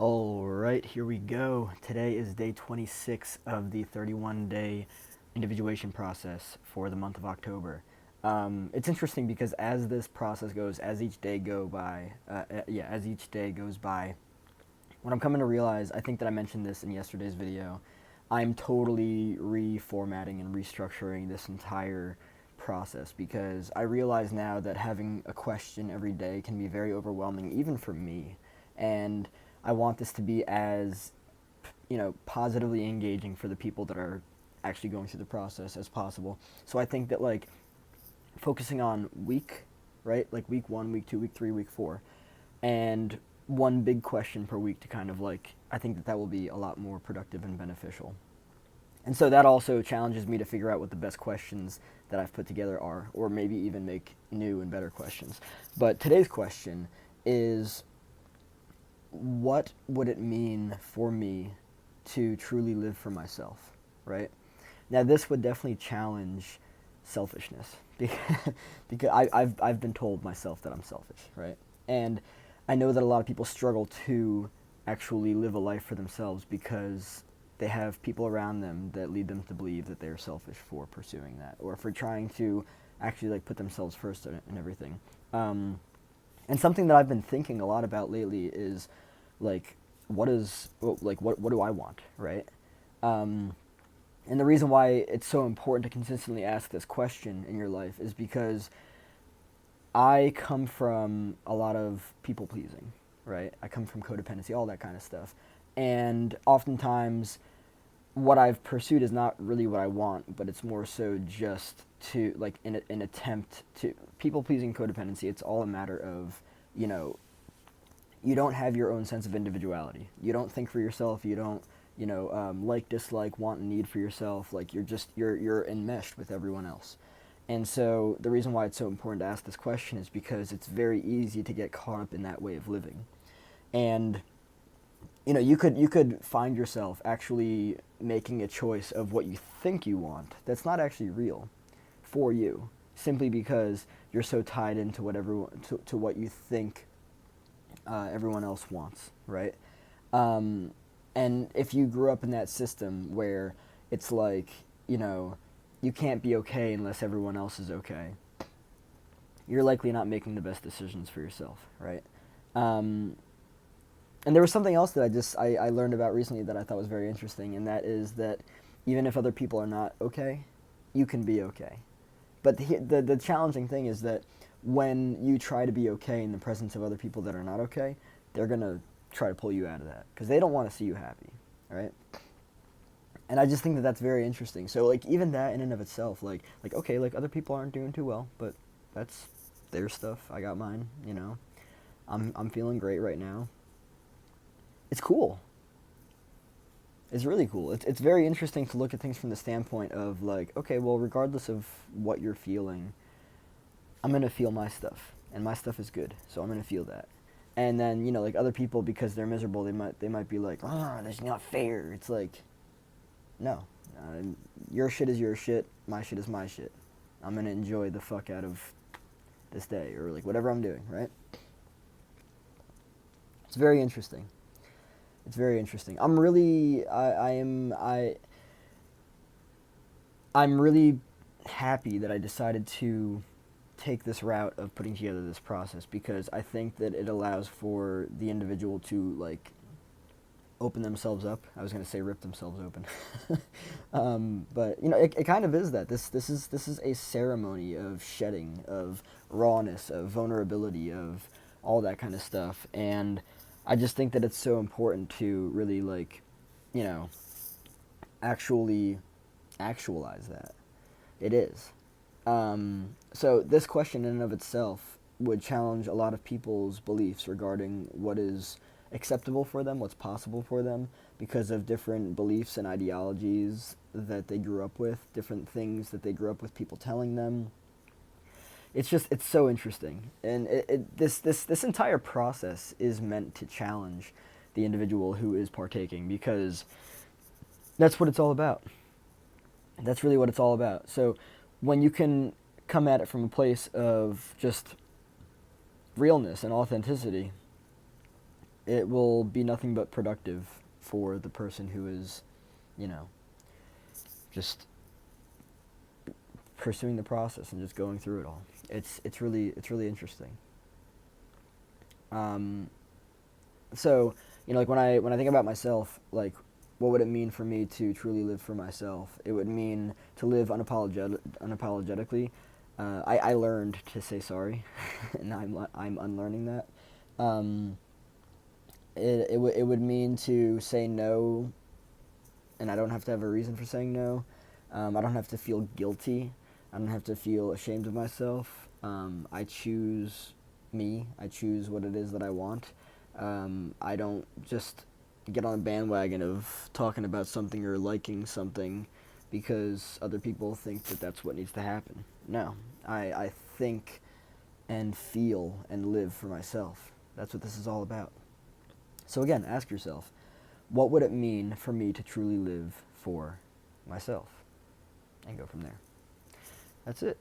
All right, here we go. Today is day 26 of the 31-day individuation process for the month of October. It's interesting because as this process goes, as each day as each day goes by, what I'm coming to realize, I think that I mentioned this in yesterday's video, I'm totally reformatting and restructuring this entire process because I realize now that having a question every day can be very overwhelming, even for me. And I want this to be as, positively engaging for the people that are actually going through the process as possible. So I think that like focusing on week, right? Like week 1, week 2, week 3, week 4, and one big question per week to kind of like I think that will be a lot more productive and beneficial. And so that also challenges me to figure out what the best questions that I've put together are, or maybe even make new and better questions. But today's question is, what would it mean for me to truly live for myself, right? Now, this would definitely challenge selfishness because I've been told myself that I'm selfish, right? And I know that a lot of people struggle to actually live a life for themselves because they have people around them that lead them to believe that they're selfish for pursuing that or for trying to actually like put themselves first and everything. And something that I've been thinking a lot about lately is like what do I want, right? And the reason why it's so important to consistently ask this question in your life is because I come from a lot of people pleasing, right? I come from codependency, all that kind of stuff. And oftentimes what I've pursued is not really what I want, but it's more so just to like an attempt to people pleasing codependency. It's all a matter of, you don't have your own sense of individuality. You don't think for yourself. You don't, like, dislike, want, and need for yourself. Like you're enmeshed with everyone else. And so the reason why it's so important to ask this question is because it's very easy to get caught up in that way of living. And you could find yourself actually making a choice of what you think you want that's not actually real for you, simply because you're so tied into to what you think everyone else wants, right? And if you grew up in that system where it's like, you can't be okay unless everyone else is okay, you're likely not making the best decisions for yourself, right? And there was something else that I learned about recently that I thought was very interesting, and that is that even if other people are not okay, you can be okay. But the challenging thing is that when you try to be okay in the presence of other people that are not okay, they're going to try to pull you out of that because they don't want to see you happy, right? And I just think that that's very interesting. So like even that in and of itself, like okay, like other people aren't doing too well, but that's their stuff. I got mine, I'm feeling great right now. It's cool. It's really cool. It's very interesting to look at things from the standpoint of like, okay, well, regardless of what you're feeling, I'm gonna feel my stuff, and my stuff is good, so I'm gonna feel that. And then like other people, because they're miserable, they might be like, oh, that's not fair. It's like, no, your shit is your shit, my shit is my shit. I'm gonna enjoy the fuck out of this day or like whatever I'm doing, right? It's very interesting. It's very interesting. I'm really happy that I decided to take this route of putting together this process because I think that it allows for the individual to like open themselves up. I was going to say rip themselves open. But it kind of is that. This is a ceremony of shedding, of rawness, of vulnerability, of all that kind of stuff. And I just think that it's so important to really like, you know, actually actualize that. It is. So this question in and of itself would challenge a lot of people's beliefs regarding what is acceptable for them, what's possible for them, because of different beliefs and ideologies that they grew up with, different things that they grew up with people telling them. It's so interesting, and this entire process is meant to challenge the individual who is partaking because that's what it's all about. That's really what it's all about. So when you can come at it from a place of just realness and authenticity, it will be nothing but productive for the person who is, you know, just pursuing the process and just going through it all. It's really interesting. Um, so like when I think about myself, like what would it mean for me to truly live for myself? It would mean to live unapologetically. I learned to say sorry, and I'm unlearning that. Um, it would mean to say no, and I don't have to have a reason for saying no. I don't have to feel guilty. I don't have to feel ashamed of myself. I choose me. I choose what it is that I want. I don't just get on a bandwagon of talking about something or liking something because other people think that that's what needs to happen. No, I think and feel and live for myself. That's what this is all about. So again, ask yourself, what would it mean for me to truly live for myself? And go from there. That's it.